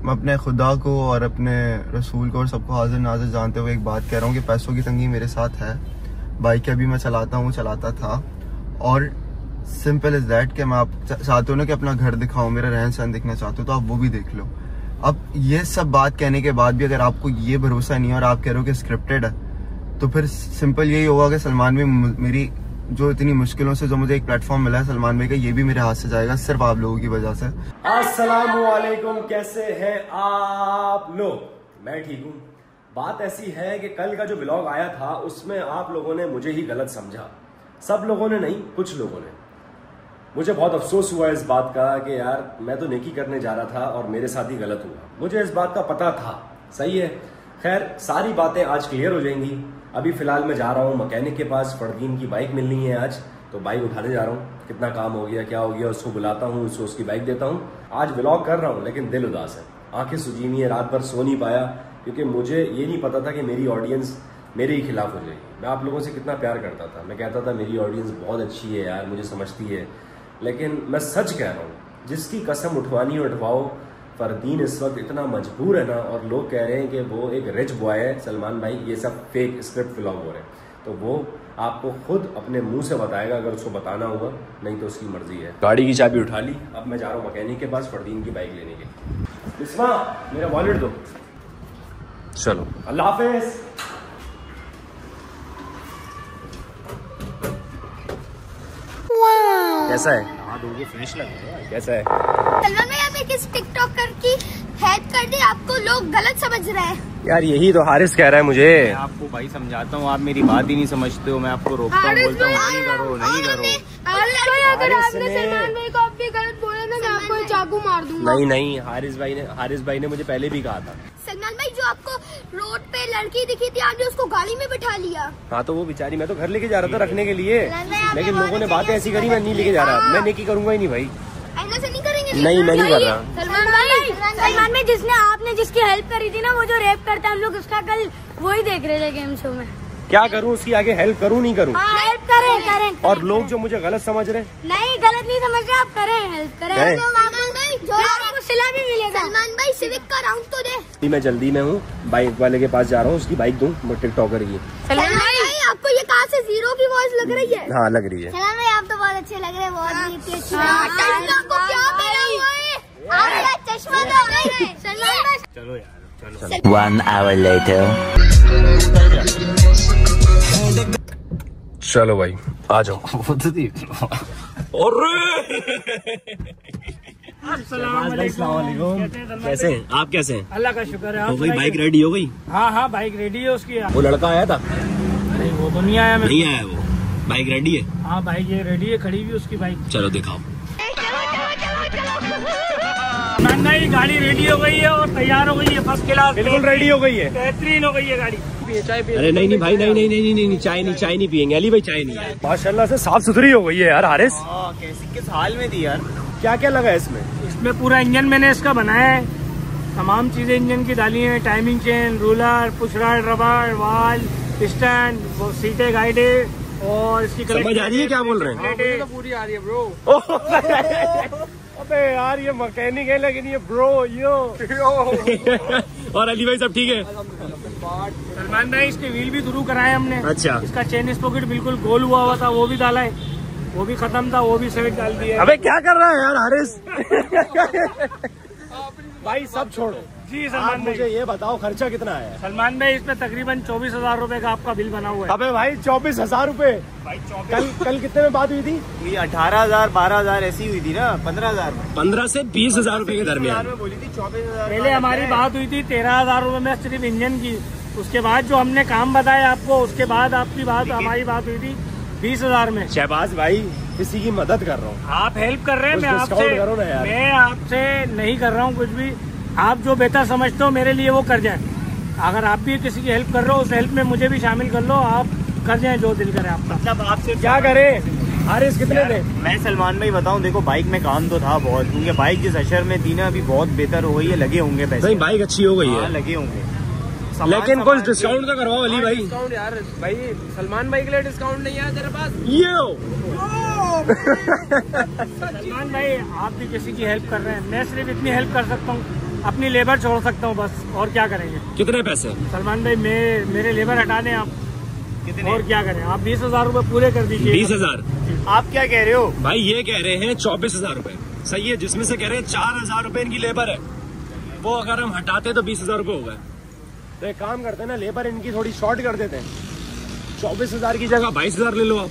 मैं अपने खुदा को और अपने रसूल को और सबको हाजिर नाजिर जानते हुए एक बात कह रहा हूँ कि पैसों की तंगी मेरे साथ है। बाइक अभी मैं चलाता था और सिंपल इज दैट कि मैं आप चाहते हो ना कि अपना घर दिखाऊं, मेरा रहन सहन दिखना चाहते हो तो आप वो भी देख लो। अब ये सब बात कहने के बाद भी अगर आपको ये भरोसा नहीं है और आप कह रहे हो कि स्क्रिप्टेड है, तो फिर सिंपल यही होगा कि सलमान भाई मेरी जो इतनी मुश्किलों से जो मुझे एक प्लेटफॉर्म मिला है सलमान भाई का, ये भी मेरे हाथ से जाएगा सिर्फ आप लोगों की वजह से। अस्सलामु अलैकुम, कैसे हैं आप लोग? मैं ठीक हूँ। बात ऐसी है कि कल का जो व्लॉग आया था उसमें आप लोगों ने मुझे ही गलत समझा। सब लोगों ने नहीं, कुछ लोगों ने। मुझे बहुत अफसोस हुआ इस बात का कि यार मैं तो नेकी करने जा रहा था और मेरे साथ ही गलत हुआ। मुझे इस बात का पता था। सही है, खैर सारी बातें आज क्लियर हो जाएंगी। अभी फिलहाल मैं जा रहा हूँ मैकेनिक के पास, फरदीन की बाइक मिलनी है आज, तो बाइक उठाने जा रहा हूँ। कितना काम हो गया, क्या हो गया, उसको बुलाता हूँ, उसकी बाइक देता हूँ। आज व्लॉग कर रहा हूँ लेकिन दिल उदास है, आंखें सूजी हुई है, रात भर सो नहीं पाया क्योंकि मुझे ये नहीं पता था कि मेरी ऑडियंस मेरे ही खिलाफ हो जाएगी। मैं आप लोगों से कितना प्यार करता था, मैं कहता था मेरी ऑडियंस बहुत अच्छी है यार, मुझे समझती है। लेकिन मैं सच कह रहा हूँ, जिसकी कसम उठवानी उठवाओ, फरदीन इस वक्त इतना मजबूर है ना, और लोग कह रहे हैं कि वो एक रिच बॉय है सलमान भाई, ये सब फेक स्क्रिप्ट व्लॉग हो रहे हैं। तो वो आपको खुद अपने मुंह से बताएगा अगर उसको बताना होगा, नहीं तो उसकी मर्जी है। गाड़ी की चाबी उठा ली, अब मैं जा रहा हूँ मैकेनिक के पास फरदीन की बाइक लेने के। बिस्मा, मेरा वॉलेट दो। चलो, अल्लाह हाफिज। कैसा है? हाँ, दो फ्रेश लग रहा है। कैसा है? सलमान भाई, आप एक टिकटॉकर की हेल्प कर दी, आपको लोग गलत समझ रहे हैं। यार यही तो हारिस कह रहा है मुझे। मैं आपको भाई समझाता हूँ, आप मेरी बात ही नहीं समझते हो। मैं आपको रोकता हूँ, बोलता हूँ नहीं करो नहीं करो। अगर आपने सलमान भाई को भी गलत बोला ना, मैं आपको चाकू मार दूंगा। नहीं, हारिस भाई ने मुझे पहले भी कहा था। सलमान भाई, जो आपको रोड पे लड़की दिखी थी, आपने उसको गाड़ी में बिठा लिया। हाँ तो वो बेचारी, मैं तो घर लेके जा रहा था रखने के लिए, लेकिन लोगों ने बातें ऐसी करी, मैं नहीं लेके जा रहा। मैं नेकी करूंगा ही नहीं भाई, ऐसा से नहीं करेंगे। नहीं मैं नहीं कर रहा। सलमान भाई, जिसने आपने जिसकी हेल्प करी थी ना, वो जो रेप करता है, हम लोग उसका कल वही देख रहे थे गेम शो में। क्या करूँ उसकी आगे, हेल्प करूँ नहीं करूँ? हेल्प करें। और लोग जो मुझे गलत समझ रहे, नहीं गलत नहीं समझ रहे, आप करें, हेल्प करें। जो आपको सिला भी मिलेगा। सलमान भाई, सिविक का राउंड तो दे। मैं जल्दी में हूँ, बाइक वाले के पास जा रहा हूँ, उसकी बाइक दूँ, टिकटॉकर की। सलमान भाई, आपको ये कहाँ से जीरो की वॉइस लग रही है? हाँ लग रही है। सलमान भाई, आप तो बहुत अच्छे लग रहे हैं, बहुत अच्छे। आपको क्या पहना हुआ है? आपका चश्मा तो नहीं। सलमान भाई, चलो यार चलो। 1 hour later. चलो भाई आ जाओ। कैसे हैं आप? कैसे हैं? अल्लाह का शुक्र है। हो गई बाइक रेडी? हो गई? हाँ बाइक रेडी है उसकी। वो लड़का आया था? नहीं, वो तो नहीं आया। नहीं आया वो? बाइक रेडी है? हाँ बाइक ये रेडी है, खड़ी भी उसकी बाइक। चलो दिखाओ। नहीं, गाड़ी रेडी हो गई है और तैयार हो गई है, फर्स्ट क्लास बिल्कुल रेडी हो गई है, बेहतरीन हो गई है गाड़ी। चाय पिए? अरे नहीं भाई, नहीं चाय नहीं पियेंगे अली भाई, चाय नहीं है। माशाल्लाह से साफ सुथरी हो गई है यार हारिस। कैसी किस हाल में थी यार? क्या क्या लगा है इसमें? इसमें पूरा इंजन मैंने इसका बनाया है, तमाम चीजें इंजन की डाली है। टाइमिंग चेन, रूलर, पुशराड, रबर, वाल, स्टैंड, वो सीटें गाइडे, और इसकी समझ आ रही है क्या बोल रहे हैं? तो पूरी आ रही है ब्रो। अबे यार ये मैकेनिक है लेकिन ये ब्रो यो। और अली भाई सब ठीक है? सलमान भाई, इसके व्हील भी शुरू कराए हमने। अच्छा। इसका चेन स्पॉकेट बिल्कुल गोल हुआ था, वो भी डाला है, वो भी खत्म था, वो भी सेट डाल दिया। अबे क्या कर रहा है यार हारिस? भाई सब छोड़ो जी सलमान भाई, मुझे ये बताओ खर्चा कितना है? सलमान भाई, इसमें तकरीबन 24,000 रूपए का आपका बिल बना हुआ है। अबे भाई 24,000 रूपए? कल कितने में बात हुई थी? ये 18,000 12,000 ऐसी हुई थी ना, 15,000 में। 15 से 20,000 रूपए के दरमियान में बोली थी। 24,000 पहले हमारी बात हुई थी 13,000 रूपए में सिर्फ इंजन की। उसके बाद जो हमने काम बताया आपको, उसके बाद आपकी बात, हमारी बात हुई थी 20,000 में। शहबाज भाई, किसी की मदद कर रहा हूँ, आप हेल्प कर रहे हैं, मैं करो ना यार। मैं आपसे नहीं कर रहा हूँ कुछ भी। आप जो बेहतर समझते हो मेरे लिए वो कर जाए। अगर आप भी किसी की हेल्प कर रहे हो, उस हेल्प में मुझे भी शामिल कर लो। आप कर जाए जो दिल करे आपका। मतलब आपसे क्या करें हारिस? कितने थे? मैं सलमान भाई बताऊं, देखो बाइक में काम तो था बहुत, क्योंकि बाइक जिस अशर में थी ना अभी बहुत बेहतर हो गई है, लगे होंगे पैसे। नहीं बाइक अच्छी हो गई है, लगे होंगे, लेकिन कुछ डिस्काउंट तो करवाओ अली भाई। डिस्काउंट यार भाई, सलमान भाई के लिए डिस्काउंट नहीं है तेरे पास? सलमान भाई, आप भी किसी की हेल्प कर रहे हैं, मैं सिर्फ इतनी हेल्प कर सकता हूँ। अपनी लेबर छोड़ सकता हूँ बस, और क्या करेंगे। कितने पैसे? सलमान भाई मेरे लेबर हटा दें आप, कितने और क्या करें आप? 20,000 रूपए पूरे कर दीजिए। 20,000? आप क्या कह रहे हो भाई? ये कह रहे हैं 24,000 रूपए, सही है, जिसमें से कह रहे हैं 4,000 रूपए इनकी लेबर है, वो अगर हम हटाते तो 20,000 रूपए हो गए। तो एक काम करते हैं ना, लेबर इनकी थोड़ी शॉर्ट कर देते हैं, 24,000 की जगह 22,000 ले लो आप।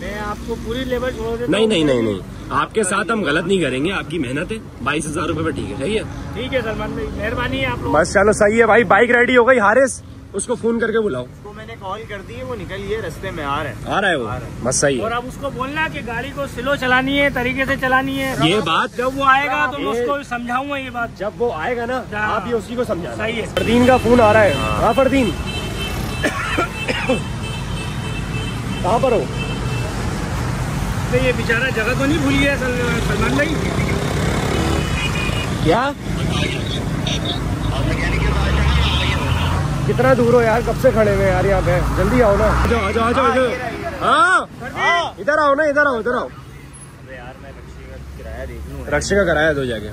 मैं आपको पूरी लेबर छोड़ देता नहीं नहीं नहीं नहीं, आपके साथ हम गलत नहीं करेंगे, आपकी मेहनत है, 22,000 रूपए पे ठीक है, सही है? ठीक है सलमान भाई, मेहरबानी है आप लोग। बस चलो सही है भाई, बाइक रेडी हो गई। हारिस, उसको फोन करके बुलाओ। उसको मैंने कॉल कर दी है, वो निकल गया, रास्ते में आ रहा है वो, बस सही है। और अब उसको बोलना कि गाड़ी को स्लो चलानी है, तरीके से चलानी है। ये बात जब वो आएगा तो मैं उसको समझाऊंगा ये बात। जब वो आएगा ना, आप ये उसी को समझा। सही है। फरदीन का फोन आ रहा है। हाँ फरदीन, कहाँ पर हो? ये बेचारा जगह तो नहीं भूल गया सलमान भाई? क्या? कितना दूर हो यार, कब से खड़े हुए यार यहाँ पे, जल्दी आओ ना। आ जाओ आ जाओ आ जाओ। हाँ इधर आओ ना, इधर आओ इधर आओ। अरे यार मैं रक्शे का किराया देख लूँ। रक्शे का किराया दो जाके।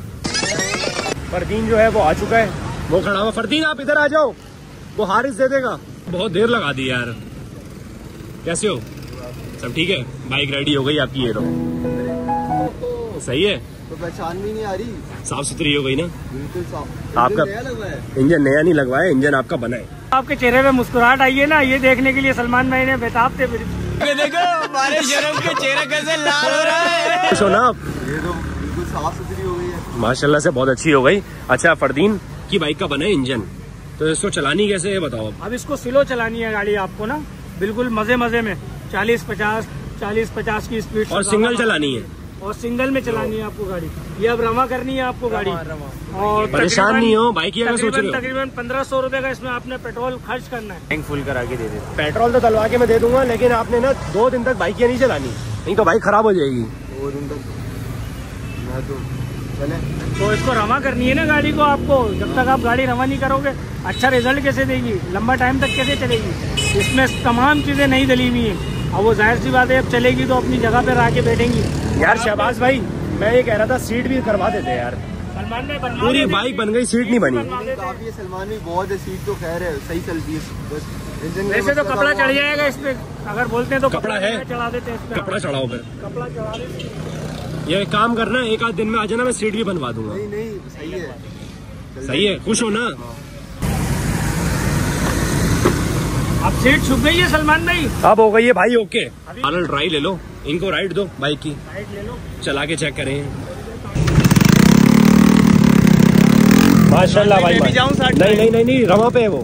फरदीन जो है वो आ चुका है, वो खड़ा हुआ। फरदीन आप इधर आ जाओ, वो हारिस दे देगा। बहुत देर लगा दी यार। कैसे हो? सब ठीक है? बाइक रेडी हो गई आपकी, ये लो। सही है? तो पहचान भी नहीं आ रही, साफ सुथरी हो गई ना? बिल्कुल साफ। आपका इंजन नया नहीं लगवाया, इंजन आपका बना है। आपके चेहरे पे मुस्कुराहट आई है ना, ये देखने के लिए सलमान भाई ने बेताब थे। देखो हमारे शर्म के चेहरा कैसे लाल हो रहा है। खुश हो ना आप? ये तो बिल्कुल साफ सुथरी हो गई है माशाल्लाह से, बहुत अच्छी हो गई। अच्छा, फरदीन की बाइक का बना है इंजन, तो इसको चलानी कैसे है बताओ? अब इसको स्लो चलानी है गाड़ी आपको ना, बिल्कुल मजे मजे में, 40-50 की स्पीड। और सिंगल चलानी है? और सिंगल में चलानी है आपको गाड़ी। ये अब रवा करनी है आपको गाड़ी। और परेशान नहीं हो, बाइक की अगर सोच रहे हो। तकरीबन 1,500 रुपए का इसमें आपने पेट्रोल खर्च करना है। टैंक फुल करा के दे दे। पेट्रोल तो डलवा के मैं दे दूंगा, लेकिन आपने ना 2 दिन तक बाइक नहीं चलानी, नहीं तो बाइक खराब हो जाएगी। 2 दिन तक मैं तो चले। तो इसको रवा करनी है ना गाड़ी को आपको। जब तक आप गाड़ी रवा नहीं करोगे, अच्छा रिजल्ट कैसे देगी, लंबा टाइम तक कैसे चलेगी? इसमें तमाम चीजें नहीं डली हुई हैं। अब वो जाहिर सी बात है, अब चलेगी तो अपनी जगह पे आके बैठेंगी। यार शहबाज भाई, मैं ये कह रहा था सीट भी करवा देते यार। सलमान भाई बनवा पूरी बाइक बन गई, सीट नहीं बनी। काफी है सलमान भी, बहुत है, सीट तो खैर है, सही चलती है, बस इंजन। वैसे तो कपड़ा चढ़ जाएगा इस पे, अगर बोलते हैं तो कपड़ा है, चढ़ा देते हैं इस पे। कपड़ा चढ़ाओ फिर। कपड़ा चढ़ा देते हैं। ये काम करना, एक आध दिन में आ जाना, मैं सीट भी बनवा दूंगा। नहीं नहीं सही है, सही है? खुश हो ना? अब सीट छुप गई है सलमान भाई। अब हो गई है भाई, ओके। फाइनल ट्राई ले लो, इनको राइड दो बाइक की, राइट ले लो, चला के चेक करें। माशाल्लाह भाई। नहीं नहीं नहीं नहीं, रवा पे है वो।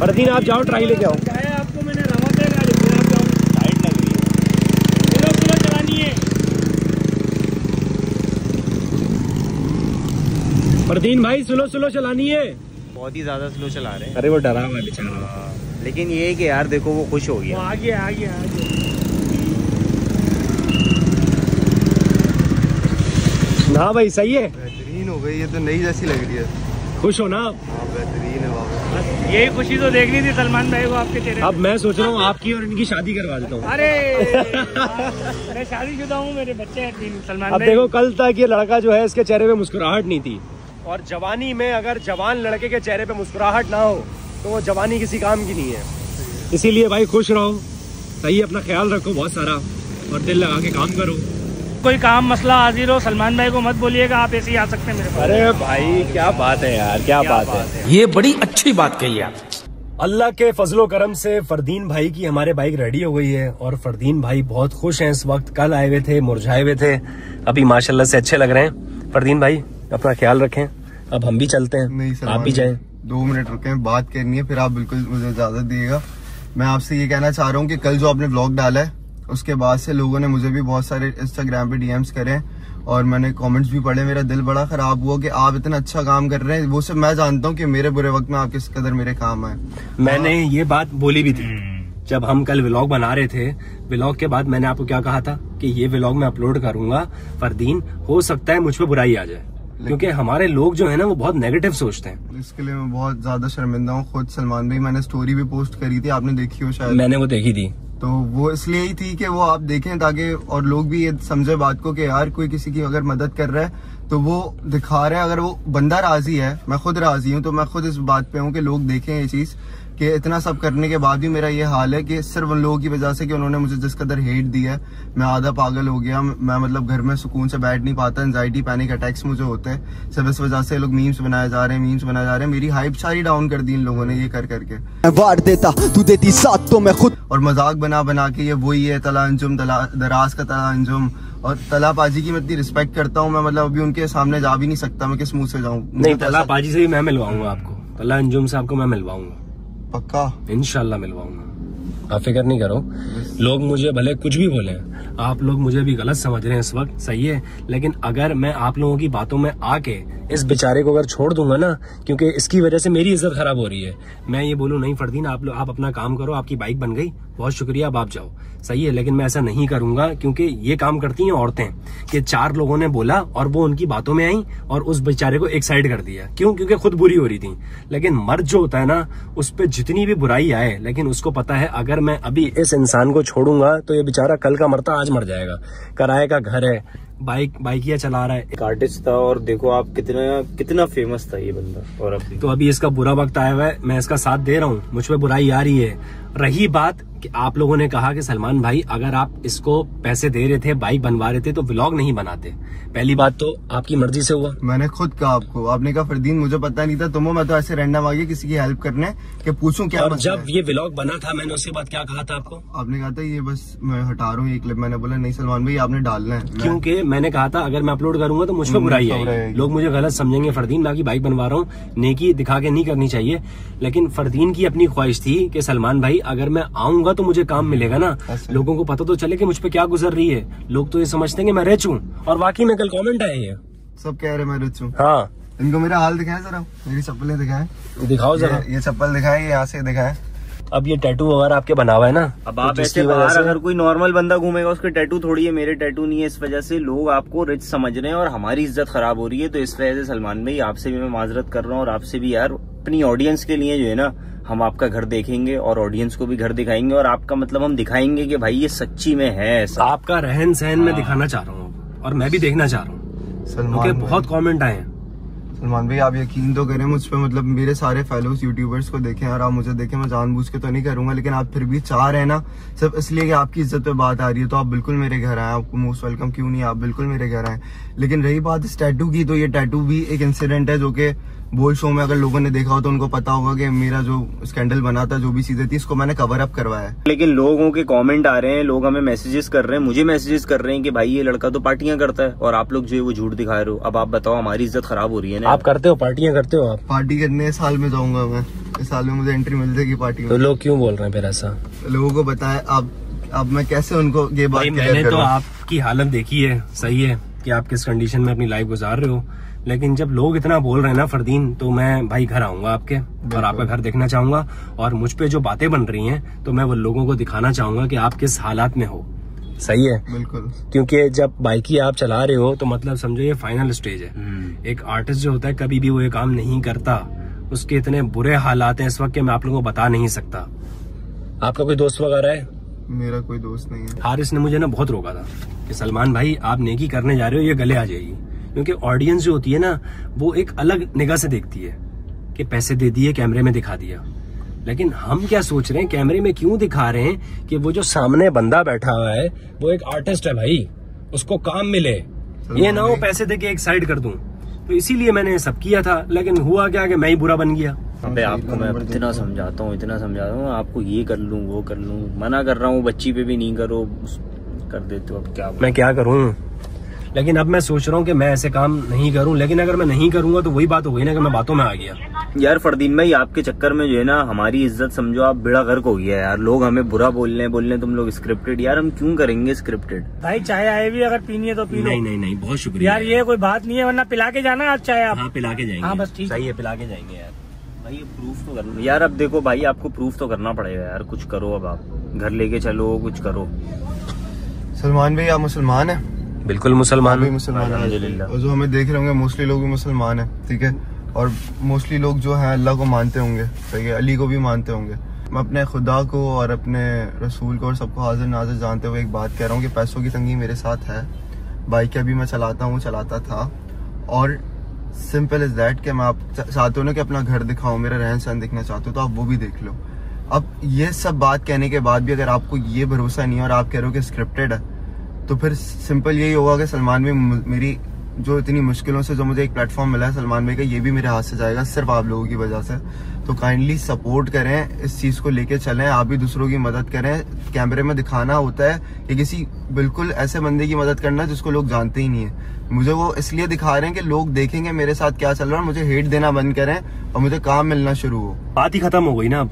फरदीन आप जाओ, ट्राई लेके आओ। आपको मैंने रवा पे गाड़ी, फिर आप जाओ। लाइट लग रही है, स्लो चलानी है। फरदीन भाई स्लो चलानी है। बहुत ही ज्यादा स्लो चला रहे हैं। अरे वो डरा हुआ है बेचारा। लेकिन ये है कि यार देखो वो खुश हो वो गया। आ गया। ना भाई सही है, बेहतरीन हो गई, ये तो नई जैसी लग रही है। खुश हो ना? हाँ बेहतरीन है बाबा। बस यही खुशी तो देखनी थी सलमान भाई को आपके चेहरे। अब मैं सोच रहा हूँ आपकी और इनकी शादी करवा देता हूँ। अरे मैं शादीशुदा हूँ, मेरे बच्चे हैं 3। सलमान अब भाई देखो, कल तक ये लड़का जो है, इसके चेहरे पे मुस्कुराहट नहीं थी, और जवानी में अगर जवान लड़के के चेहरे पे मुस्कुराहट ना हो तो वो जवानी किसी काम की नहीं है। इसीलिए भाई खुश रहो, सही, अपना ख्याल रखो बहुत सारा, और दिल लगा के काम करो। कोई काम मसला हाजिर हो, सलमान भाई को मत बोलिएगा, आप ऐसे ही आ सकते हैं मेरे पास। अरे भाई क्या बात है यार, क्या बात है। ये बड़ी अच्छी बात कही आप। अल्लाह के फजलो करम से फरदीन भाई की हमारे बाइक रेडी हो गई है, और फरदीन भाई बहुत खुश हैं इस वक्त। कल आए हुए थे, मुरझाए हुए थे, अभी माशाल्लाह से अच्छे लग रहे हैं। फरदीन भाई अपना ख्याल रखें, अब हम भी चलते हैं। नहीं आप भी जाएं। 2 मिनट रुकें, बात करनी है, फिर आप बिल्कुल मुझे इजाजत दिएगा। मैं आपसे ये कहना चाह रहा हूँ कि कल जो आपने व्लॉग डाला है, उसके बाद से लोगों ने मुझे भी बहुत सारे इंस्टाग्राम पे डीएम्स करे, और मैंने कमेंट्स भी पढ़े। मेरा दिल बड़ा खराब हुआ कि आप इतना अच्छा काम कर रहे हैं। वो सब मैं जानता हूँ कि मेरे बुरे वक्त में आप किस कदर मेरे काम आए। मैंने ये बात बोली भी थी जब हम कल व्लॉग बना रहे थे। व्लॉग के बाद मैंने आपको क्या कहा था कि ये व्लॉग मैं अपलोड करूंगा, फरदीन हो सकता है मुझ पे बुराई आ जाए, क्योंकि हमारे लोग जो है ना वो बहुत नेगेटिव सोचते हैं। इसके लिए मैं बहुत ज्यादा शर्मिंदा हूँ। खुद सलमान भाई, मैंने स्टोरी भी पोस्ट करी थी, आपने देखी हो शायद। मैंने वो देखी थी। तो वो इसलिए ही थी कि वो आप देखें ताकि और लोग भी ये समझे बात को कि यार कोई किसी की अगर मदद कर रहा है तो वो दिखा रहा है, अगर वो बंदा राजी है, मैं खुद राजी हूँ, तो मैं खुद इस बात पे हूँ कि लोग देखें ये चीज कि इतना सब करने के बाद भी मेरा ये हाल है कि सिर्फ उन लोगों की वजह से कि उन्होंने मुझे जिस कदर हेट दिया है, मैं आधा पागल हो गया। मैं मतलब घर में सुकून से बैठ नहीं पाता, एंजाइटी पैनिक अटैक्स मुझे होते हैं सब इस वजह से। लोग मीम्स बनाए जा रहे हैं, मेरी हाइप सारी डाउन कर दी इन लोगों ने ये कर करके। वार देता तू देती साथ तो मैं खुद, और मजाक बना के ये वही है तला अंजुम, दराज का तला अंजुम। और तला पाजी की मैं इतनी रिस्पेक्ट करता हूँ, मैं मतलब अभी उनके सामने जा भी नहीं सकता, मैं किस मुंह से जाऊँ। नहीं, तला पाजी से भी मैं मिलवाऊंगा आपको, तला अंजुम से आपको मैं मिलवाऊंगा, पक्का इंशाल्लाह मिलवाऊंगा। आप फिक्र नहीं करो। लोग मुझे भले कुछ भी बोले, आप लोग मुझे भी गलत समझ रहे हैं इस वक्त, सही है, लेकिन अगर मैं आप लोगों की बातों में आके इस बेचारे को अगर छोड़ दूंगा ना, क्योंकि इसकी वजह से मेरी इज्जत खराब हो रही है, मैं ये बोलूं नहीं फरदीन आप अपना काम करो, आपकी बाइक बन गई, बहुत शुक्रिया, अब आप जाओ, सही है, लेकिन मैं ऐसा नहीं करूंगा। क्योंकि ये काम करती हैं औरतें कि 4 लोगों ने बोला और वो उनकी बातों में आई और उस बेचारे को एक साइड कर दिया। क्यों? क्योंकि खुद बुरी हो रही थी। लेकिन मर्द जो होता है ना, उस पर जितनी भी बुराई आए, लेकिन उसको पता है अगर मैं अभी इस इंसान को छोड़ूंगा तो ये बेचारा कल का मरता आज मर जाएगा। किराए का घर है, बाइकिया चला रहा है, एक आर्टिस्ट था और देखो आप कितना फेमस था ये बंदा, और तो अभी इसका बुरा वक्त आया हुआ है, मैं इसका साथ दे रहा हूँ, मुझ पे बुराई आ रही है। रही बात कि आप लोगों ने कहा कि सलमान भाई अगर आप इसको पैसे दे रहे थे, बाइक बनवा रहे थे, तो व्लॉग नहीं बनाते। पहली बात तो आपकी मर्जी से हुआ। मैंने खुद कहा आपको, आपने कहा फरदीन मुझे पता नहीं था, मैं तो ऐसे रैंडम आ गया किसी की हेल्प करने कि पूछूं क्या। और जब ये व्लॉग बना था मैंने उसके बाद क्या कहा था आपको? आपने कहा था ये बस मैं हटा रहा हूँ ये क्लिप। मैंने बोला नहीं सलमान भाई आपने डालना है, क्योंकि मैंने कहा था अगर मैं अपलोड करूंगा तो मुझ पर बुराई आएगी, लोग मुझे गलत समझेंगे। फरदीन मैं आपकी बाइक बनवा रहा हूँ, नेकी दिखा के नहीं करनी चाहिए, लेकिन फरदीन की अपनी ख्वाहिश थी कि सलमान भाई अगर मैं आऊंगा तो मुझे काम मिलेगा ना, लोगों को पता तो चले कि मुझ पे क्या गुजर रही है। लोग तो ये समझते हैं कि मैं रिच हूँ, और वाकई में कल कमेंट आए हैं, सब कह रहे मैं रिच हूँ। हाँ, इनको मेरा हाल दिखाएं जरा, मेरी चप्पलें दिखाएं, दिखाओ जरा। ये चप्पल दिखाएं, यहाँ से दिखाएं। अब ये टैटू वगैरह आपके बना हुआ है ना, अब आप ऐसे बाहर अगर कोई नॉर्मल बंदा घूमेगा उसके टैटू थोड़ी है, मेरे टैटू नहीं है, इस वजह से लोग आपको रिच समझ रहे हैं और हमारी इज्जत खराब हो रही है। तो इस वजह से सलमान भाई आपसे भी मैं माजरत कर रहा हूँ, और आपसे भी यार अपनी ऑडियंस के लिए जो है ना, हम आपका घर देखेंगे और ऑडियंस को भी घर दिखाएंगे, और आपका मतलब हम दिखाएंगे कि भाई ये सच्ची में है ऐसा। आपका रहन सहन में दिखाना चाह रहा हूँ और मैं भी देखना चाह रहा हूँ, क्योंकि बहुत कमेंट आए हैं। सलमान भाई आप यकीन तो करें मुझ पे, मतलब मेरे सारे फेलोज यूट्यूबर्स को देखें और आप मुझे देखें, मैं जानबूझ के तो नहीं करूंगा, लेकिन आप फिर भी चाह रहे हैं ना सिर्फ इसलिए कि आपकी इज्जत पे बात आ रही है, तो आप बिल्कुल मेरे घर आए, आपको मोस्ट वेलकम, क्यों नहीं, आप बिल्कुल मेरे घर आए। लेकिन रही बात इस टैटू की, तो ये टैटू भी एक इंसिडेंट है जो कि बोल शो में अगर लोगों ने देखा हो तो उनको पता होगा कि मेरा जो स्कैंडल बना था, जो भी चीजें थी, इसको मैंने कवर अप करवाया है। लेकिन लोगों के कमेंट आ रहे हैं, लोग हमें मैसेजेस कर रहे हैं, मुझे मैसेजेस कर रहे हैं कि भाई ये लड़का तो पार्टियां करता है और आप लोग जो है वो झूठ दिखा रहे हो। अब आप बताओ, हमारी इज्जत खराब हो रही है ना। आप करते हो पार्टियां करते हो? आप पार्टी करने इस साल में जाऊंगा मैं, इस साल में मुझे एंट्री मिल जाएगी पार्टी में। तो लोग क्यों बोल रहे हैं फिर ऐसा? लोगों को बताएं अब मैं कैसे उनको ये बात मैंने तो आपकी हालत देखी है, सही है कि आप किस कंडीशन में अपनी लाइफ गुजार रहे हो, लेकिन जब लोग इतना बोल रहे हैं ना फरदीन, तो मैं भाई घर आऊंगा आपके और आपका घर देखना चाहूंगा, और मुझ पे जो बातें बन रही हैं तो मैं वो लोगों को दिखाना चाहूंगा कि आप किस हालात में हो, सही है? बिल्कुल, क्योंकि जब बाइकी आप चला रहे हो तो मतलब समझो ये फाइनल स्टेज है। एक आर्टिस्ट जो होता है कभी भी वो ये काम नहीं करता, उसके इतने बुरे हालात हैं इस वक्त कि मैं आप लोगों को बता नहीं सकता। आपका कोई दोस्त वगैरह है? मेरा कोई दोस्त नहीं है। हारिस ने मुझे ना बहुत रोका था कि सलमान भाई आप नेकी करने जा रहे हो, ये गले आ जाएगी, क्योंकि ऑडियंस जो होती है ना वो एक अलग निगाह से देखती है कि पैसे दे दिए, कैमरे में दिखा दिया। लेकिन हम क्या सोच रहे हैं, कैमरे में क्यों दिखा रहे हैं कि वो जो सामने बंदा बैठा हुआ है वो एक आर्टिस्ट है भाई, उसको काम मिले, ये ना हो पैसे दे के एक साइड कर दूं। तो इसीलिए मैंने सब किया था, लेकिन हुआ क्या कि मैं ही बुरा बन गया। अबे आपको मैं इतना समझाता हूँ, आपको ये कर लूँ वो कर लूँ, मना कर रहा हूँ, बच्ची पे भी नहीं करो, कर देते हो। अब क्या मैं क्या करूँ, लेकिन अब मैं सोच रहा हूँ कि मैं ऐसे काम नहीं करूँ, लेकिन अगर मैं नहीं करूंगा तो वही बात हो गई ना कि मैं बातों में आ गया। यार फरदीन भाई आपके चक्कर में जो है ना हमारी इज्जत समझो आप बेड़ा गर्क हो गया यार, लोग हमें बुरा बोल रहे हैं तुम लोग स्क्रिप्टेड। यार हम क्यों करेंगे स्क्रिप्टेड? भाई चाय आए भी अगर पीनी है तो पी लो। नहीं बहुत शुक्रिया यार, ये कोई बात नहीं है, वरना पिला के जाना आज चाय आप। हाँ पिला के जाएंगे। हाँ बस ठीक, सही है, पिला के जाएंगे यार। भाई प्रूफ तो करना यार, अब देखो भाई आपको प्रूफ तो करना पड़ेगा यार, कुछ करो, अब आप घर लेके चलो, कुछ करो। सलमान भाई आप मुसलमान है? बिल्कुल मुसलमान भी मुसलमान है, और जो हमें देख रहे होंगे मोस्टली लोग भी मुसलमान है, ठीक है, और मोस्टली लोग जो हैं अल्लाह को मानते होंगे, सही है, अली को भी मानते होंगे। मैं अपने खुदा को और अपने रसूल को और सबको हाजिर नाज़िर जानते हुए एक बात कह रहा हूँ कि पैसों की तंगी मेरे साथ है। बाइक अभी मैं चलाता था और सिंपल इज दैट कि मैं आप चाहते हो ना कि अपना घर दिखाऊं, मेरा रहन सहन दिखना चाहते हो तो आप वो भी देख लो। अब ये सब बात कहने के बाद भी अगर आपको ये भरोसा नहीं है और आप कह रहे हो कि स्क्रिप्टेड है, तो फिर सिंपल यही होगा कि सलमान भाई मेरी जो इतनी मुश्किलों से जो मुझे एक प्लेटफॉर्म मिला है सलमान भाई का, ये भी मेरे हाथ से जाएगा सिर्फ आप लोगों की वजह से। तो काइंडली सपोर्ट करें, इस चीज़ को लेके चलें, आप भी दूसरों की मदद करें। कैमरे में दिखाना होता है कि किसी बिल्कुल ऐसे बंदे की मदद करना जिसको लोग जानते ही नहीं है। मुझे वो इसलिए दिखा रहे हैं कि लोग देखेंगे मेरे साथ क्या चल रहा है, मुझे हेट देना बंद करें और मुझे काम मिलना शुरू हो। बात ही खत्म हो गई ना।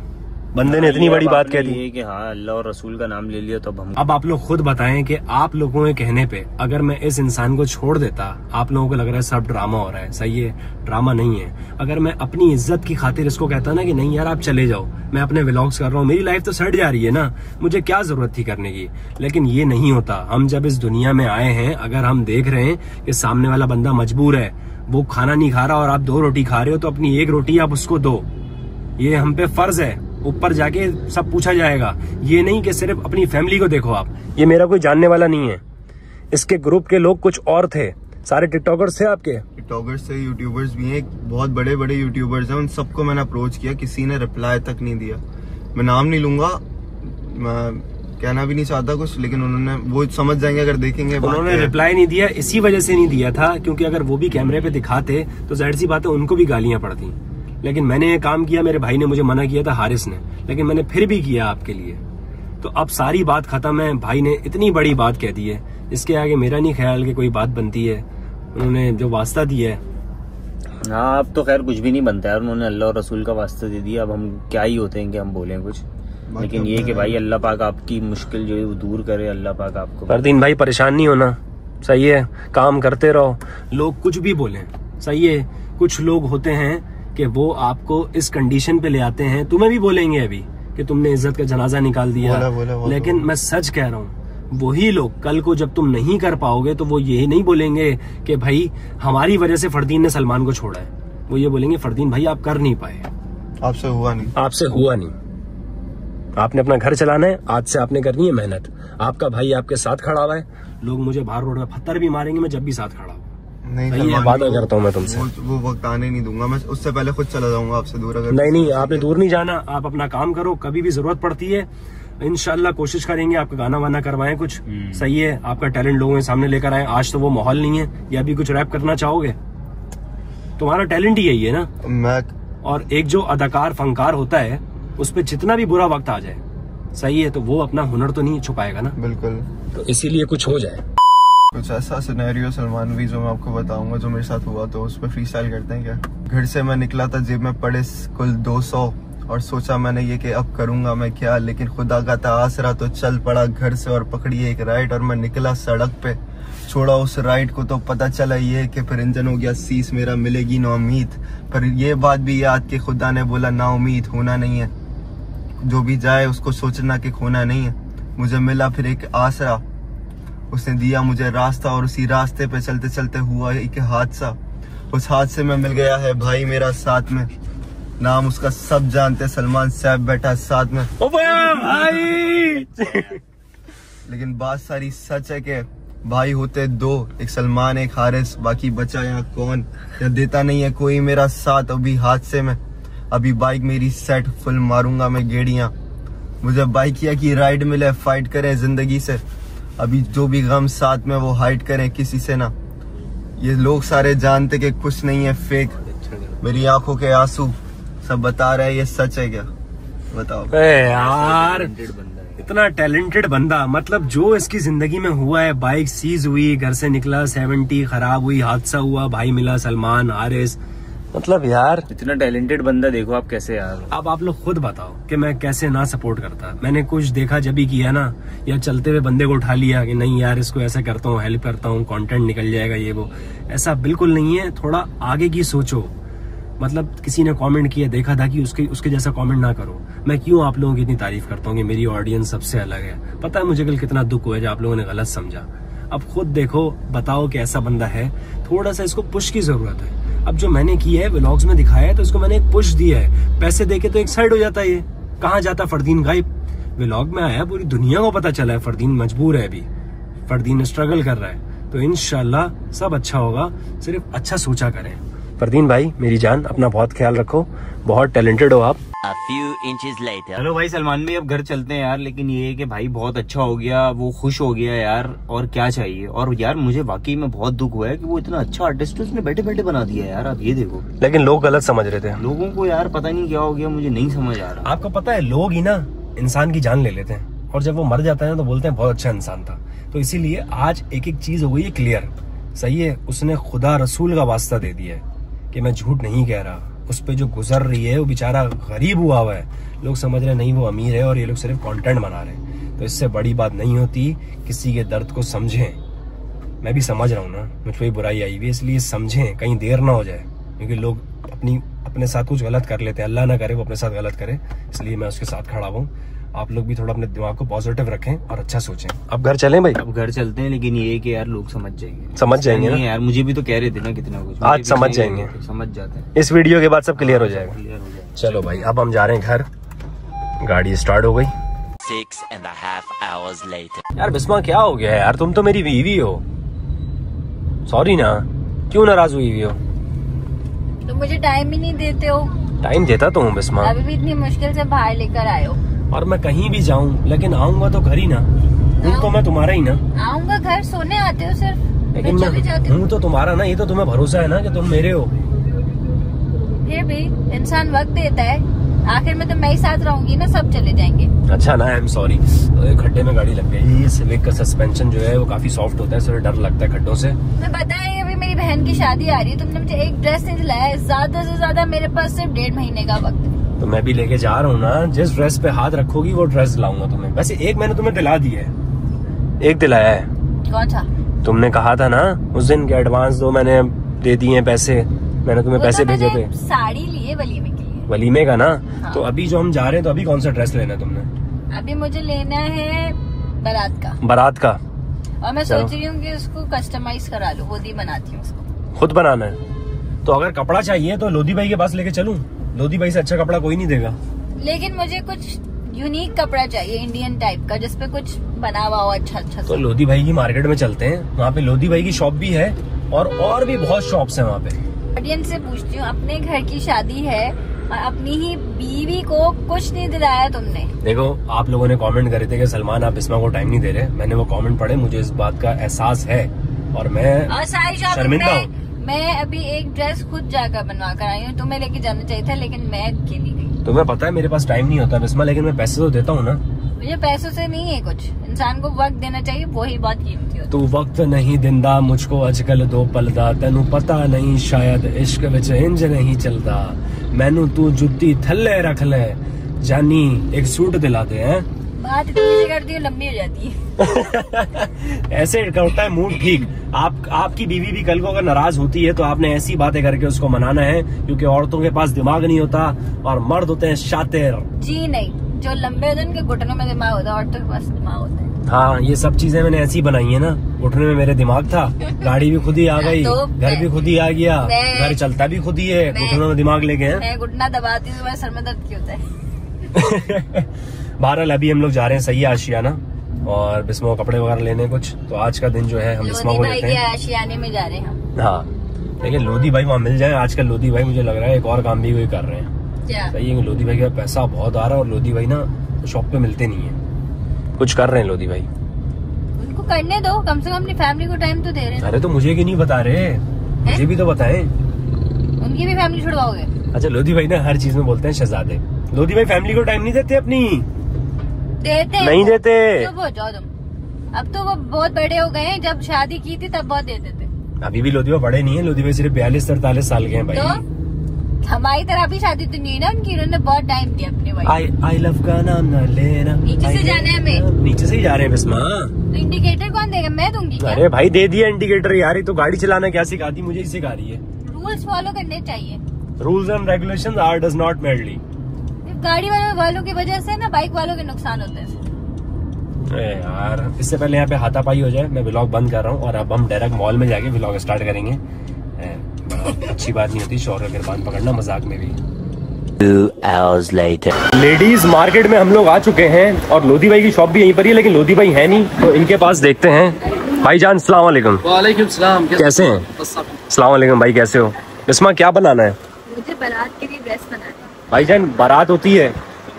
बंदे ने इतनी बड़ी बात कह दी कि हाँ अल्लाह और रसूल का नाम ले लिया तो अब आप लोग खुद बताएं कि आप लोगों के कहने पे अगर मैं इस इंसान को छोड़ देता, आप लोगों को लग रहा है सब ड्रामा हो रहा है, सही है, ड्रामा नहीं है। अगर मैं अपनी इज्जत की खातिर इसको कहता ना कि नहीं यार आप चले जाओ, मैं अपने व्लॉग्स कर रहा हूँ, मेरी लाइफ तो सट जा रही है ना, मुझे क्या जरूरत थी करने की। लेकिन ये नहीं होता। हम जब इस दुनिया में आए हैं, अगर हम देख रहे हैं कि सामने वाला बंदा मजबूर है, वो खाना नहीं खा रहा और आप 2 रोटी खा रहे हो, तो अपनी 1 रोटी आप उसको दो, ये हम पे फर्ज है। ऊपर जाके सब पूछा जाएगा। ये नहीं कि सिर्फ अपनी फैमिली को देखो आप। ये मेरा कोई जानने वाला नहीं है, इसके ग्रुप के लोग कुछ और थे, सारे टिकटॉकर्स थे आपके। टिकटॉकर्स से यूट्यूबर्स भी हैं, बहुत बड़े बड़े यूट्यूबर्स हैं, उन सबको मैंने अप्रोच किया, किसी ने रिप्लाई तक नहीं दिया। मैं नाम नहीं लूंगा, मैं कहना भी नहीं चाहता कुछ, लेकिन उन्होंने, वो समझ जाएंगे अगर देखेंगे। उन्होंने रिप्लाई नहीं दिया, इसी वजह से नहीं दिया था क्योंकि अगर वो भी कैमरे पे दिखाते तो जाहिर सी बात है उनको भी गालियां पड़ती। लेकिन मैंने ये काम किया, मेरे भाई ने मुझे मना किया था, हारिस ने, लेकिन मैंने फिर भी किया आपके लिए। तो अब सारी बात खत्म है। भाई ने इतनी बड़ी बात कह दी है, इसके आगे मेरा नहीं ख्याल कि कोई बात बनती है। उन्होंने जो वास्ता दिया है, हाँ अब तो खैर कुछ भी नहीं बनता है, उन्होंने अल्लाह और रसूल का वास्ता दे दिया। अब हम क्या ही होते हैं कि हम बोलें कुछ, लेकिन ये कि भाई अल्लाह पाक आपकी मुश्किल जो है वो दूर करे, अल्लाह पाक आपको। फरदीन भाई परेशान नहीं होना, सही है, काम करते रहो, लोग कुछ भी बोलें, सही है। कुछ लोग होते हैं कि वो आपको इस कंडीशन पे ले आते हैं, तुम्हें भी बोलेंगे अभी कि तुमने इज्जत का जनाजा निकाल दिया, लेकिन मैं सच कह रहा हूँ, वही लोग कल को जब तुम नहीं कर पाओगे तो वो यही नहीं बोलेंगे कि भाई हमारी वजह से फरदीन ने सलमान को छोड़ा है, वो ये बोलेंगे फरदीन भाई आप कर नहीं पाए, आपसे हुआ नहीं, आपने अपना घर चलाना है, आज से आपने करनी है मेहनत। आपका भाई आपके साथ खड़ा हुआ है, लोग मुझे बाहर रोड में पत्थर भी मारेंगे, मैं जब भी साथ खड़ा हूँ। नहीं बात करता हूँ मैं तुमसे, वो वक्त आने नहीं दूंगा, मैं उससे पहले खुद चला जाऊंगा आपसे दूर। अगर नहीं आपने दूर नहीं जाना, आप अपना काम करो, कभी भी जरूरत पड़ती है इंशाल्लाह कोशिश करेंगे आपका गाना वाना करवाएं कुछ, सही है, आपका टैलेंट लोगों के सामने लेकर आए। आज तो वो माहौल नहीं है, या भी कुछ रैप करना चाहोगे, तुम्हारा टैलेंट ही यही है ना। मैं और एक जो अदाकार फनकार होता है उस पर जितना भी बुरा वक्त आ जाए, सही है, तो वो अपना हुनर तो नहीं छुपाएगा ना, बिल्कुल, तो इसीलिए कुछ हो जाए। कुछ ऐसा सिनेरियो सलमान भाई जो मैं आपको बताऊंगा जो मेरे साथ हुआ, तो उस पर फ्री स्टाइल करते हैं क्या। घर से मैं निकला था, जेब में पड़े कुल 200 और सोचा मैंने ये कि अब करूंगा मैं क्या, लेकिन खुदा का था आसरा तो चल पड़ा घर से और पकड़ी एक राइड और मैं निकला सड़क पे, छोड़ा उस राइड को तो पता चला ये कि फिर इंजन हो गया सीस, मेरा मिलेगी ना उम्मीद। पर ये बात भी याद कि खुदा ने बोला ना उम्मीद होना नहीं है, जो भी जाए उसको सोचना कि खोना नहीं है। मुझे मिला फिर एक आसरा, उसने दिया मुझे रास्ता और उसी रास्ते पे चलते चलते हुआ एक हादसा। उस हादसे में मिल गया है भाई मेरा साथ में, नाम उसका सब जानते, सलमान साहब बैठा साथ में। ओ भाई लेकिन बात सारी सच है कि भाई होते 2, एक सलमान एक हारिस, बाकी बचा यहाँ कौन, या देता नहीं है कोई मेरा साथ अभी हादसे में। अभी बाइक मेरी सेट फुल मारूंगा मैं गेड़ियां, मुझे बाइकिया की राइड मिले, फाइट करें जिंदगी से। अभी जो भी गम साथ में वो हाइड करें किसी से ना, ये लोग सारे जानते कि कुछ नहीं है फेक, मेरी आंखों के आंसू सब बता रहे हैं ये सच है क्या, बताओ। यार इतना टैलेंटेड बंदा, मतलब जो इसकी जिंदगी में हुआ है, बाइक सीज हुई, घर से निकला 70 खराब हुई, हादसा हुआ, भाई मिला सलमान हारिस, मतलब यार इतना टैलेंटेड बंदा देखो आप कैसे यार। अब आप लोग खुद बताओ कि मैं कैसे ना सपोर्ट करता। मैंने कुछ देखा जब भी किया ना, या चलते हुए बंदे को उठा लिया कि नहीं यार इसको ऐसा करता हूँ, हेल्प करता हूँ, कंटेंट निकल जाएगा ये वो, ऐसा बिल्कुल नहीं है। थोड़ा आगे की सोचो, मतलब किसी ने कमेंट किया, देखा था कि उसके जैसा कमेंट ना करो। मैं क्यों आप लोगों की इतनी तारीफ करता हूँ कि मेरी ऑडियंस सबसे अलग है। पता है मुझे कल कितना दुख हुआ जब आप लोगों ने गलत समझा। अब खुद देखो, बताओ कि ऐसा बंदा है, थोड़ा सा इसको पुश की जरूरत है। अब जो मैंने किया है व्लॉग्स में दिखाया है, तो इसको मैंने एक पुश दिया है, पैसे देके तो एक साइड हो जाता है ये, कहाँ जाता फरदीन गायब? व्लॉग में आया, पूरी दुनिया को पता चला है फरदीन मजबूर है अभी, फरदीन स्ट्रगल कर रहा है। तो इंशाल्लाह सब अच्छा होगा, सिर्फ अच्छा सोचा करें। फरदीन भाई मेरी जान, अपना बहुत ख्याल रखो, बहुत टैलेंटेड हो आप। A few inches later. चलो भाई सलमान भाई अब घर चलते हैं यार, लेकिन ये है कि भाई बहुत अच्छा हो गया, वो खुश हो गया यार, और क्या चाहिए। और यार मुझे वाकई में बहुत दुख हुआ है कि वो इतना अच्छा आर्टिस्ट है, उसने बैठे बैठे बना दिया यार। आप ये देखो, लेकिन लोग गलत समझ रहे थे। लोगों को यार पता नहीं क्या हो गया, मुझे नहीं समझ आ रहा। आपको पता है लोग ही ना इंसान की जान ले लेते हैं, और जब वो मर जाता है तो बोलते हैं बहुत अच्छा इंसान था। तो इसीलिए आज एक एक चीज हो गई है क्लियर। सही है, उसने खुदा रसूल का वास्ता दे दिया है कि मैं झूठ नहीं कह रहा। उस पे जो गुजर रही है वो बेचारा गरीब हुआ है, लोग समझ रहे नहीं वो अमीर है और ये लोग सिर्फ कंटेंट बना रहे हैं। तो इससे बड़ी बात नहीं होती, किसी के दर्द को समझें। मैं भी समझ रहा हूँ ना, मुझ पर बुराई आई हुई है, इसलिए समझें, कहीं देर ना हो जाए, क्योंकि लोग अपने साथ कुछ गलत कर लेते हैं। अल्लाह ना करे वो अपने साथ गलत करे, इसलिए मैं उसके साथ खड़ा हूँ। आप लोग भी थोड़ा अपने दिमाग को पॉजिटिव रखें और अच्छा सोचें। अब घर चलें भाई? अब घर चलते हैं, लेकिन ये कि यार लोग समझ जाएंगे। समझ जाएंगे ना यार, मुझे भी तो कह रहे थे ना कितना कुछ, आज समझ जाएंगे, समझ जाते हैं। इस वीडियो के बाद सब क्लियर हो जाएगा। चलो भाई अब हम जा रहे हैं घर, गाड़ी स्टार्ट हो गई। 6.5 hours later. यार बिस्मा क्या हो गया है यार, तुम तो मेरी बीवी हो। सॉरी ना, क्यों नाराज हुई हुई हो? तुम मुझे टाइम ही नहीं देते हो। टाइम देता तो हूँ बिस्मा, अभी भी इतनी मुश्किल से बाहर लेकर आए हो। और मैं कहीं भी जाऊँ लेकिन आऊंगा तो घर ही ना, हूँ तो मैं तुम्हारा ही ना। आऊंगा घर, सोने आते हो सिर्फ, लेकिन मैं चली जाती हूँ। हूँ तो तुम्हारा ना, ये तो तुम्हें भरोसा है ना कि तुम मेरे हो। फिर भी इंसान वक्त देता है, आखिर में तो मैं ही साथ रहूंगी ना, सब चले जाएंगे। अच्छा ना, आई एम सॉरी, खड्डे में गाड़ी लग गई। ये सिविक का सस्पेंशन जो है वो काफी सॉफ्ट होता है, इसलिए डर लगता है खड्डों से। मैं बताया, अभी मेरी बहन की शादी आ रही है, तुमने मुझे एक ड्रेस नहीं दिलाया, ज्यादा से ज्यादा मेरे पास सिर्फ 1.5 महीने का वक्त है। तो मैं भी लेके जा रहा हूँ ना, जिस ड्रेस पे हाथ रखोगी वो ड्रेस दिलाऊंगा तुम्हें। वैसे एक मैंने तुम्हें दिला दी है, एक दिलाया है। कौन सा? तुमने कहा था ना उस दिन के एडवांस दो, मैंने दे दिए हैं पैसे, मैंने तुम्हें पैसे भेजे थे। साड़ी लिए वलीमे के लिए। वलीमे का ना? हाँ। तो अभी जो हम जा रहे हैं, तो अभी कौन सा ड्रेस लेना है तुमने? अभी मुझे लेना है बारात का। बारात का? और मैं सोच रही हूँ कि उसको कस्टमाइज करा लूँ, खुद ही बनाती हूँ उसको। खुद बनाना है? तो अगर कपड़ा चाहिए तो लोधी भाई के पास लेके चलूं? लोधी भाई से अच्छा कपड़ा कोई नहीं देगा। लेकिन मुझे कुछ यूनिक कपड़ा चाहिए, इंडियन टाइप का, जिसपे कुछ बना हुआ हो अच्छा। तो लोधी भाई की मार्केट में चलते हैं, वहाँ पे लोधी भाई की शॉप भी है और भी बहुत शॉप्स हैं वहाँ पे। ऑडियंस से पूछती हूँ, अपने घर की शादी है और अपनी ही बीवी को कुछ नहीं दिलाया तुमने। देखो आप लोगों ने कमेंट करे थे कि सलमान आप बिस्मा को टाइम नहीं दे रहे, मैंने वो कमेंट पढ़े, मुझे इस बात का एहसास है और मैं शर्मिंदा हूँ। मैं अभी एक ड्रेस खुद जाकर बनवा कर आई हूँ, तुम्हें लेके जाना चाहिए था, लेकिन मैं अकेली गई। तुम्हें पता है मेरे पास टाइम नहीं होता बिस्मा, लेकिन मैं पैसे तो देता हूँ ना। मुझे पैसों से नहीं है कुछ, इंसान को वक्त देना चाहिए, वही बात कीमती होती। तू वक्त नहीं दिंदा मुझको अजकल दो पलदा, तेनू पता नहीं शायद इश्क विच इंज नहीं चलता, मैनू तू जुत्ती थल्ले रख ले, जानी एक सूट दिला दे। हैं बात इतनी करती हूँ, लंबी हो जाती है। ऐसे करता है मूड ठीक। आपकी बीवी भी कल को अगर नाराज होती है तो आपने ऐसी बातें करके उसको मनाना है, क्योंकि औरतों के पास दिमाग नहीं होता और मर्द होते हैं शातिर। जी नहीं, जो लंबे होते हैं उनके घुटनों में दिमाग होता है, औरतों के पास दिमाग होता है। हाँ, ये सब चीजें मैंने ऐसी बनाई है ना, घुटने में मेरे दिमाग था, गाड़ी भी खुद ही आ गई, घर भी खुद ही आ गया, घर चलता भी खुद ही है, घुटनों में दिमाग लेके हैं। मैं घुटना दबाती हूँ, सर में दर्द क्यों होता है। बहरहाल अभी हम लोग जा रहे हैं सही आशियाना, और बिस्मा कपड़े वगैरह लेने कुछ, तो आज का दिन जो है हम बिस्मा को लेते हैं आशियाने में जा रहे हैं हम। हाँ, लेकिन लोधी भाई वहाँ मिल जाए। आजकल लोधी भाई मुझे लग रहा है एक और काम भी वही कर रहे हैं। सही है, लोधी भाई का पैसा बहुत आ रहा है और लोधी भाई ना शॉप पे मिलते नहीं है, कुछ कर रहे हैं लोधी भाई। उनको करने दो, कम से कम अपनी फैमिली को टाइम तो दे रहे हैं। अरे तो मुझे क्यों नहीं बता रहे, मुझे भी तो बताएं। उनकी भी फैमिली छुड़वाओगे? अच्छा, लोधी भाई ना हर चीज में बोलते हैं शहजादे। लोधी भाई फैमिली को टाइम नहीं देते अपनी? देते नहीं देते। चुप हो जाओ तुम। अब तो वो बहुत बड़े हो गए हैं, जब शादी की थी तब बहुत देते थे। अभी भी लोधी भाई बड़े नहीं है, लोधी भाई सिर्फ 42-43 साल के हैं भाई। तो हमारी तरह भी शादी तो नहीं है ना उनकी, उन्होंने बहुत टाइम दिया अपने भाई। आई लव का नाम ना लेना। नीचे से जाना है हमें। नीचे से ही जा रहे हैं बिस्मा। तो इंडिकेटर कौन देगा, मैं दूंगी क्या? अरे भाई दे दिया इंडिकेटर यार, ये तो गाड़ी चलाना क्या सिखाती, मुझे ही सिखा रही है। रूल्स फॉलो करने चाहिए। Rules and regulations are does not madly. गाड़ी वालों की वजह से ना बाइक वालों के नुकसान होते हैं। यार इससे पहले यहाँ पे हाथापाई हो जाए, मैं व्लॉग बंद कर रहा हूँ और अब हम डायरेक्ट मॉल में जाके व्लॉग स्टार्ट करेंगे। अच्छी बात नहीं होती शौहर का गिरबान पकड़ना मजाक में भी। 2 hours later. लेडीज मार्केट में हम लोग आ चुके हैं और लोधी भाई की शॉप भी यहीं पर ही है, लेकिन लोधी भाई है नहीं, तो इनके पास देखते हैं। भाईजान अस्सलाम वालेकुम। वालेकुम सलाम। कैसे हैं? अस्सलाम वालेकुम भाई, कैसे हो? इसमें क्या बनाना है? मुझे बारात के लिए ड्रेस बनाना है। भाईजान बारात होती है,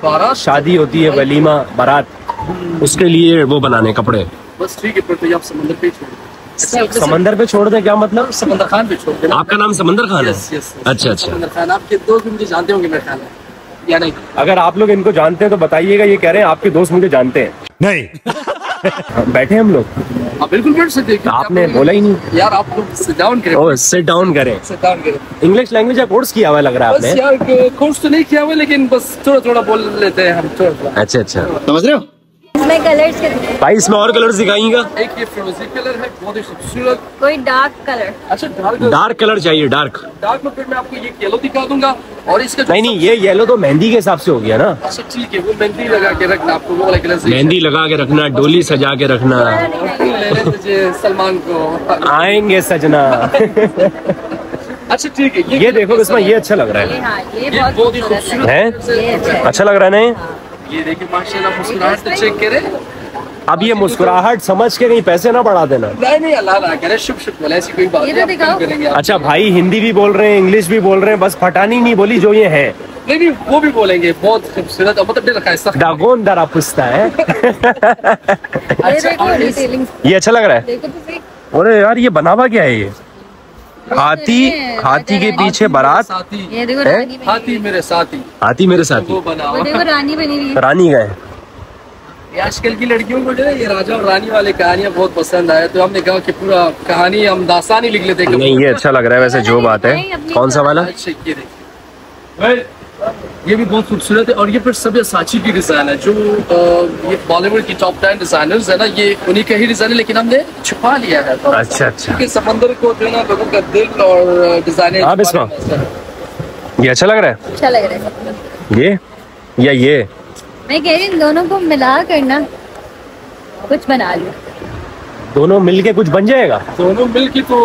बारात शादी होती है, वलीमा, बारात, उसके लिए वो बनाने कपड़े। बस ठीक है, फिर तो आप समंदर पे छोड़ दो। समंदर पे छोड़ दे, क्या मतलब? समंदर खान पे छोड़ देना। आपका नाम समंदर खान है? यस। अच्छा अच्छा। समंदर खान, आपके दोस्त भी मुझे जानते होंगे मेरे ख्याल में, या नहीं? अगर आप लोग इनको जानते हैं तो बताइएगा, ये कह रहे हैं आपके दोस्त मुझे जानते हैं। नहीं। बैठे हम लोग। हाँ बिल्कुल बैठ सकते हैं। आपने बोला ही नहीं यार, आप लोग सिट डाउन करें। ओह, सिट डाउन करें। सिट डाउन करें। इंग्लिश लैंग्वेज का कोर्स किया हुआ लग रहा है बस आपने। यार कोर्स तो नहीं किया हुआ, लेकिन बस थोड़ा थोड़ा बोल लेते हैं हम, थोड़ा। अच्छा अच्छा, समझ रहे हो? इसमें कलर्स के भाई इसमें और कलर दिखाएंगे? एक ये फिरोजी कलर है, बहुत ही खूबसूरत। कोई डार्क कलर। अच्छा डार्क कलर चाहिए, डार्क में फिर मैं आपको ये येलो दिखा दूंगा, और इसका नहीं, ये येलो तो मेहंदी के हिसाब से हो गया ना। अच्छा ठीक है, वो मेहंदी लगा के रखना आपको, वो वाला कलर से मेहंदी लगा के रखना, डोली सजा के रखना। ले मुझे सलमान को आएंगे सजना। अच्छा ठीक है, ये देखो इसमें, ये अच्छा लग रहा है। हाँ, ये बहुत ही खूबसूरत है, अच्छा लग रहा है ना? ये देखिए माशाल्लाह, मुस्कुराहट से चेक करें। अब ये मुस्कुराहट समझ के कहीं पैसे ना बढ़ा देना। नहीं अल्लाह ना करे, शुभ बोले, ऐसी कोई बात नहीं, आप करेंगे आप। अच्छा भाई, हिंदी भी बोल रहे हैं, इंग्लिश भी बोल रहे हैं, बस फटानी नहीं बोली जो ये है। नहीं वो भी बोलेंगे, बहुत खूबसूरत, मतलब दिल रखा है। दागोन दरा पुस्ता है। ये अच्छा लग रहा है। अरे यार, ये बनावा क्या है? ये हाथी के पीछे बारात। ये देखो हाथी मेरे साथी, हाथी मेरे साथी। वो बना हुआ। देखो रानी बनी हुई है। रानी गए। ये आजकल की लड़कियों को जो है ये राजा और रानी वाले कहानियां बहुत पसंद आए, तो हमने कहा कि पूरा कहानी हम दास्तान ही लिख लेते हैं। नहीं, ये अच्छा लग रहा है वैसे, जो बात है। कौन सा वाला? अच्छा ये देखिए, ये भी बहुत खूबसूरत है, और ये फिर सब्यासाची की डिजाइन है, जो ये बॉलीवुड की टॉप 10 डिजाइनर्स है ना, ये उन्हीं का ही डिजाइन है, लेकिन हमने छुपा लिया है। अच्छा अच्छा, क्योंकि समंदर को जो है ना, लोगों का दिल और डिजाइन। आप इसमें ये अच्छा लग रहा है? अच्छा लग रहा है ये या ये? मैं कह रही हूँ दोनों को मिला करना कुछ बना लो। दोनों मिलके कुछ बन जाएगा? दोनों मिलके तो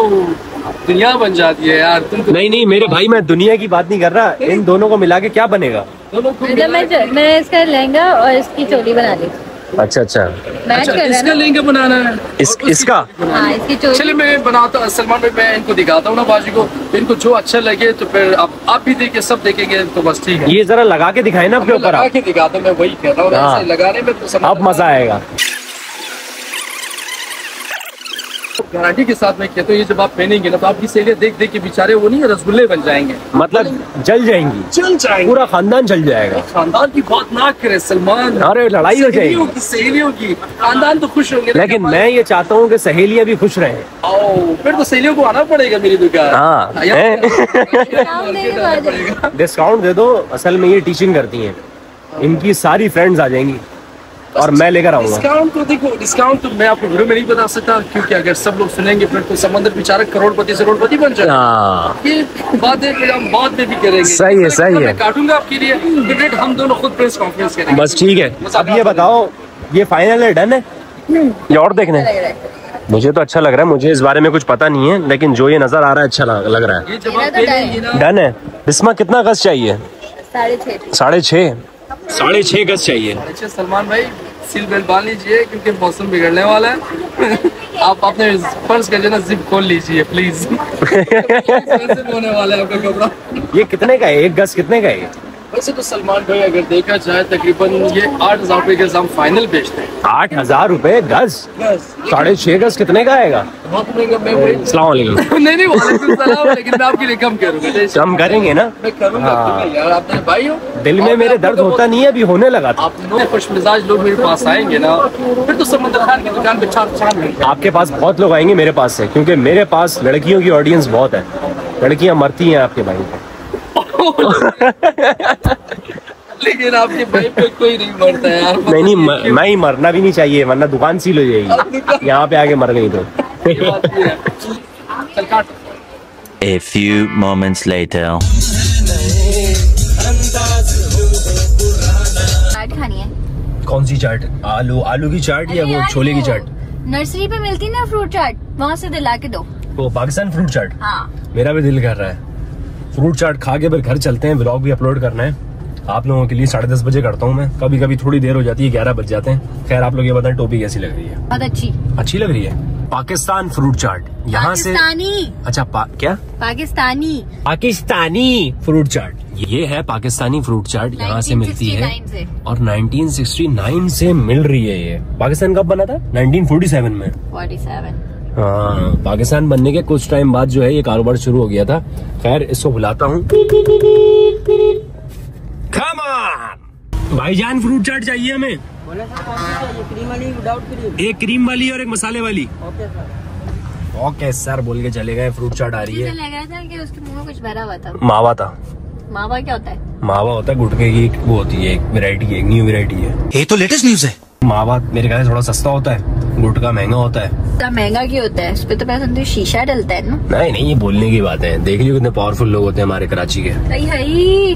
दुनिया बन जाती है यार। तुम नहीं मेरे भाई, मैं दुनिया की बात नहीं कर रहा, इन दोनों को मिला के क्या बनेगा? दोनों को मतलब मैं इसका लहंगा और इसकी चोली बना ली। अच्छा अच्छा, मैच कर इसका लहंगा बनाना है, इसका? हाँ, इसकी चोली। चलिए मैं बनाता हूँ सलमान भाई, मैं इनको दिखाता हूँ ना बाजी को, तो इनको जो अच्छा लगे तो फिर आप भी देखिए, सब देखेंगे तो बस ठीक है। ये जरा लगा के दिखाए ना अपने ऊपर। लगा के दिखाता हूँ, मैं वही कह रहा हूँ। हाँ। ऐसे लगाने में तो अब मजा आएगा। गारंटी के साथ मैं कहता हूँ, ये जब आप पहनेंगे ना, तो आपकी सहेलियां देख देख के बेचारे वो नहीं रसगुल्ले बन जाएंगे, मतलब जल जाएंगी, चल जाएंगे, पूरा खानदान जल जाएगा। खानदान की बात ना करे सलमान, अरे लड़ाई हो जाएगी। सहेलियों की, खानदान तो खुश होंगे, लेकिन मैं ये चाहता हूँ कि सहेलियां भी खुश रहें। फिर तो सहेलियों को आना पड़ेगा मेरी दुकान। हाँ, डिस्काउंट दे दो। असल में ये टीचिंग करती हैं, इनकी सारी फ्रेंड्स आ जाएंगी और मैं लेकर आऊंगा। डिस्काउंट तो देखो, डिस्काउंट तो मैं आपको वीडियो में नहीं बता सकता, क्योंकि अगर सब लोग सुनेंगे फिर तो समंदर बेचारा करोड़पति से करोड़पति बन जाए। ये बात है, फिर हम बाद में भी करेंगे। सही है सही है, मैं काटूंगा आपके लिए, फिर हम दोनों खुद प्रेस कॉन्फ्रेंस करेंगे। बस ठीक है। अब ये बताओ, ये फाइनल है, डन है या और देखने? मुझे तो अच्छा लग रहा है, मुझे इस बारे में कुछ पता नहीं है, लेकिन जो ये नजर आ रहा है अच्छा लग रहा है। ये जब आप पहनेंगे ना, डन है। इसमें कितना गज चाहिए? 6.5 6.5 गज चाहिए। अच्छा सलमान भाई, सील बेल्ट बांध लीजिए, क्योंकि मौसम बिगड़ने वाला है। आप अपने पर्स का जो ना जिप खोल लीजिए प्लीज। होने वाला है आपका कपड़ा। ये कितने का है? एक गज कितने का है? वैसे तो सलमान भाई अगर देखा जाए, तकरीबन ये 8,000 रुपए के हम फाइनल बेचते हैं। 8,000 रुपए गज? 6.5 गज कितने का आएगा? बहुत महंगा। मैं वही अस्सलाम वालेकुम। नहीं वालेकुम सलाम, लेकिन मैं आपके लिए कम करूँगा। कम करेंगे ना? मैं करूँगा यार, आप मेरे भाई हो। दिल में मेरे दर्द होता नहीं है, अभी होने लगा था। आप लोग खुश मिजाज लोग मेरे पास आएंगे ना, फिर तो समंदर खान की दुकान पे चार आपके पास बहुत लोग आएंगे मेरे पास से, क्योंकि मेरे पास लड़कियों की ऑडियंस बहुत है। लड़कियां मरती हैं आपके भाई पे। लेकिन आपके भाई पे कोई नहीं मरता यार। नहीं मैं ही मरना भी नहीं चाहिए, वरना दुकान सील हो जाएगी। यहाँ पे आके मर गई तो। चल काट। A few moments later. चाट खानी है? कौन सी चाट? आलू की चाट या वो छोले की चाट? नर्सरी पे मिलती ना फ्रूट चाट, वहाँ से दिला के दो। वो पाकिस्तान फ्रूट चाट? हाँ। मेरा भी दिल कर रहा है। फ्रूट चाट खा के फिर घर चलते हैं, व्लॉग भी अपलोड करना है आप लोगों के लिए। 10:30 बजे करता हूँ मैं, कभी कभी थोड़ी देर हो जाती है, 11 बज जाते हैं। खैर आप लोग ये बताएं टोपी कैसी लग रही है? बहुत अच्छी लग रही है। पाकिस्तान फ्रूट चाट यहाँ से अच्छा क्या पाकिस्तानी फ्रूट चाट, ये है पाकिस्तानी फ्रूट चाट, यहाँ से मिलती है और 1969 से मिल रही है। ये पाकिस्तान कब बना था? 1947 में। 47। हाँ, पाकिस्तान बनने के कुछ टाइम बाद जो है ये कारोबार शुरू हो गया था। खैर इसको बुलाता हूँ। भाईजान फ्रूट चाट चाहिए हमें। क्रीम वाली, विदाउट क्रीम। एक क्रीम वाली और एक मसाले वाली। Okay sir. ओके सर बोल के चले गए। फ्रूट चाट आ रही है। लग रहा था कि उसके मुंह में कुछ भरा हुआ था। मावा था। मावा क्या होता है? मावा होता है गुटके की वो होती है, एक वैरायटी है, एक न्यू वैरायटी है। ये तो लेटेस्ट न्यूज है। मावा मेरे ख्याल से थोड़ा सस्ता होता है, गुटका महंगा होता है। महंगा क्यों होता है? उस पे तो मैं सुनती हूँ शीशा डलता है ना। नहीं ये बोलने की बात है। देख लियो कितने पावरफुल लोग होते हैं हमारे कराची के।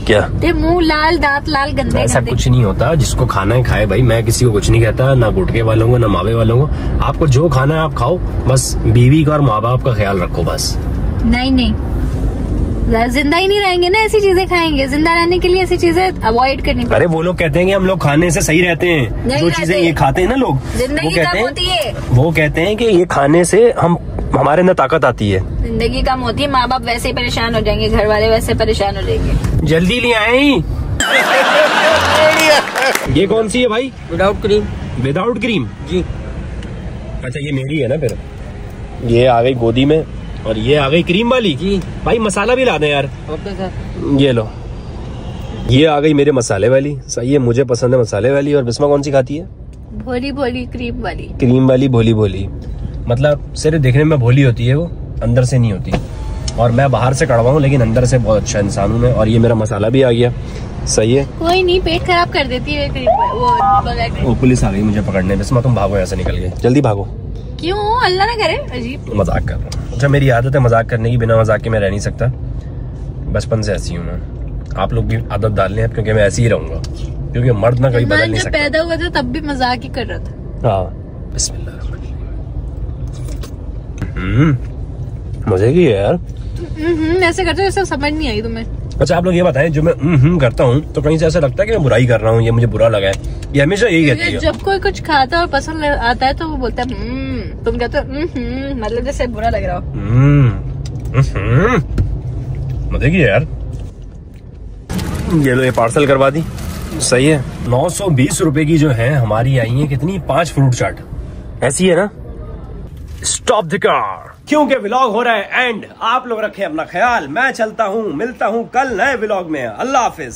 क्या मुंह लाल, दांत लाल, गंदे ऐसा कुछ नहीं होता। जिसको खाना है खाए भाई, मैं किसी को कुछ नहीं कहता, ना गुटके वालों को ना मावे वालों को। आपको जो खाना है आप खाओ, बस बीवी का और माँ बाप का ख्याल रखो बस। नहीं जिंदा ही नहीं रहेंगे ना, ऐसी चीजें खाएंगे। जिंदा रहने के लिए ऐसी चीजें अवॉइड करनी पड़ेगी। अरे वो लोग कहते हैं कि हम लोग खाने से सही रहते हैं, जो चीजें ये खाते हैं ना लोग, वो कहते हैं कि ये खाने से हमारे अंदर ताकत आती है। जिंदगी कम होती है, माँ बाप वैसे ही परेशान हो जाएंगे, घर वाले वैसे परेशान हो जाएंगे। जल्दी ले आए। ये कौन सी है भाई? Without cream. विदाउट क्रीम जी। अच्छा ये मेरी है ना फिर। ये आ गई गोदी में और ये आ गई क्रीम वाली। जी भाई मसाला भी ला दे यार। Okay sir. ये लो, ये आ गई मेरे मसाले वाली। सही है, मुझे पसंद है मसाले वाली। और बिस्मा कौन सी खाती है? भोली भोली क्रीम वाली। क्रीम वाली भोली भोली, मतलब सिर्फ देखने में भोली होती है, वो अंदर से नहीं होती। और मैं बाहर से कड़वा हूँ लेकिन अंदर से बहुत अच्छा इंसान हूँ मैं। और ये मेरा मसाला भी आ गया। सही है, कोई नहीं, पेट खराब कर देती है वो पुलिस आ गई मुझे पकड़ने। बिस्मा तुम भागो, यहाँ से निकल गए, जल्दी भागो। क्यों? अल्लाह ना करे। अजीब मजाक कर रहा हूँ। अच्छा मेरी आदत है मजाक करने की, बिना मजाक के मैं रह नहीं सकता। बचपन से ऐसी हूँ मैं। आप लोग भी आदत डाल लें क्योंकि मैं ऐसे ही रहूंगा, क्योंकि मर्द ना कभी बदल नहीं सकता। पैदा हुआ था तब भी मजाक ही कर रहा था। हाँ बिस्मिल्लाह। मजे की है यार। ऐसे करते हो, ऐसा समझ नहीं आई तुम्हें। अच्छा आप लोग ये बताएं, जो मैं करता हूँ तो कहीं से ऐसा लगता है कि मैं बुराई कर रहा हूँ, ये मुझे बुरा लगा है? ये हमेशा यही कहती है। जब कोई कुछ खाता है और पसंद आता है तो वो बोलता है तुम कहते हो मतलब जैसे बुरा लग रहा हो। मजे की है यार। ये लो, ये पार्सल करवा दी। सही है। 920 रुपए की जो है हमारी आई है कितनी? 5 फ्रूट चाट। ऐसी है ना। स्टॉप द कार, क्योंकि व्लॉग हो रहा है एंड। आप लोग रखें अपना ख्याल, मैं चलता हूँ, मिलता हूँ कल नए व्लॉग में। अल्लाह हाफिज।